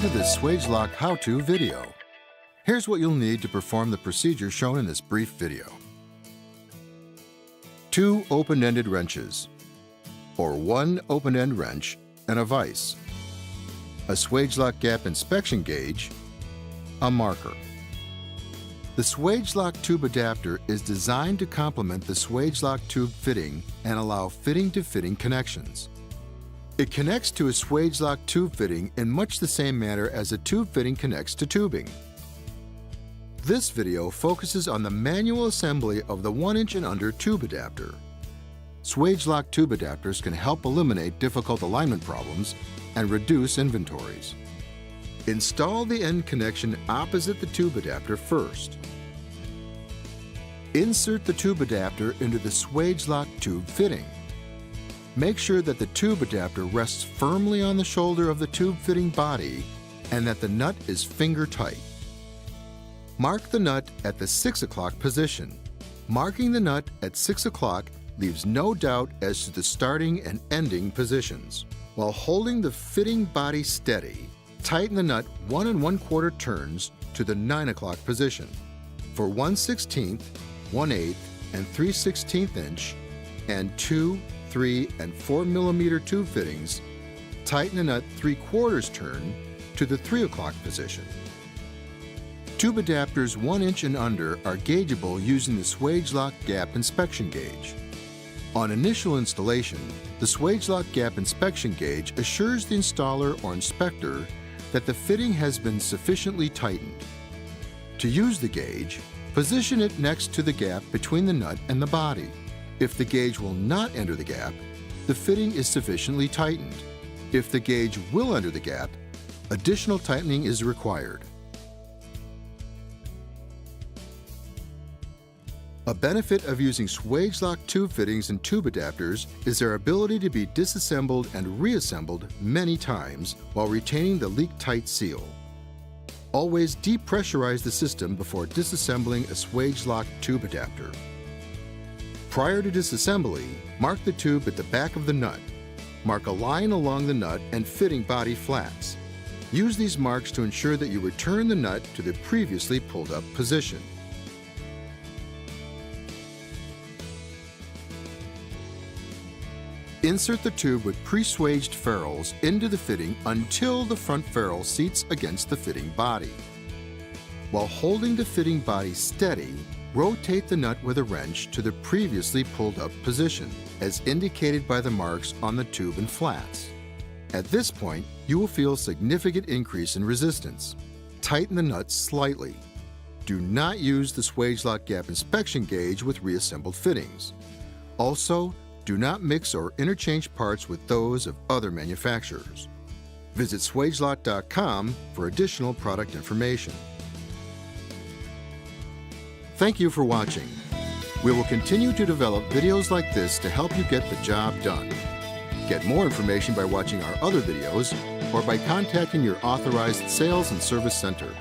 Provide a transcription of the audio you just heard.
to this Swagelok how-to video. Here's what you'll need to perform the procedure shown in this brief video. 2 open-ended wrenches, or 1 open-end wrench and a vise, a Swagelok gap inspection gauge, a marker. The Swagelok tube adapter is designed to complement the Swagelok tube fitting and allow fitting-to-fitting connections. It connects to a Swagelok tube fitting in much the same manner as a tube fitting connects to tubing. This video focuses on the manual assembly of the 1-inch and under tube adapter. Swagelok tube adapters can help eliminate difficult alignment problems and reduce inventories. Install the end connection opposite the tube adapter first. Insert the tube adapter into the Swagelok tube fitting. Make sure that the tube adapter rests firmly on the shoulder of the tube fitting body and that the nut is finger tight. Mark the nut at the 6 o'clock position. Marking the nut at 6 o'clock leaves no doubt as to the starting and ending positions. While holding the fitting body steady, tighten the nut 1 1/4 turns to the 9 o'clock position. For 1/16, 1/8, and 3/16 inch and 2, 3, and 4 millimeter tube fittings, tighten the nut 3/4 turn to the 3 o'clock position. Tube adapters 1 inch and under are gaugeable using the Swagelok gap inspection gauge. On initial installation, the Swagelok gap inspection gauge assures the installer or inspector that the fitting has been sufficiently tightened. To use the gauge, position it next to the gap between the nut and the body. If the gauge will not enter the gap, the fitting is sufficiently tightened. If the gauge will enter the gap, additional tightening is required. A benefit of using Swagelok tube fittings and tube adapters is their ability to be disassembled and reassembled many times while retaining the leak-tight seal. Always depressurize the system before disassembling a Swagelok tube adapter. Prior to disassembly, mark the tube at the back of the nut. Mark a line along the nut and fitting body flats. Use these marks to ensure that you return the nut to the previously pulled up position. Insert the tube with pre-swaged ferrules into the fitting until the front ferrule seats against the fitting body. While holding the fitting body steady, rotate the nut with a wrench to the previously pulled up position, as indicated by the marks on the tube and flats. At this point, you will feel a significant increase in resistance. Tighten the nut slightly. Do not use the Swagelok gap inspection gauge with reassembled fittings. Also, do not mix or interchange parts with those of other manufacturers. Visit Swagelok.com for additional product information. Thank you for watching. We will continue to develop videos like this to help you get the job done. Get more information by watching our other videos or by contacting your authorized sales and service center.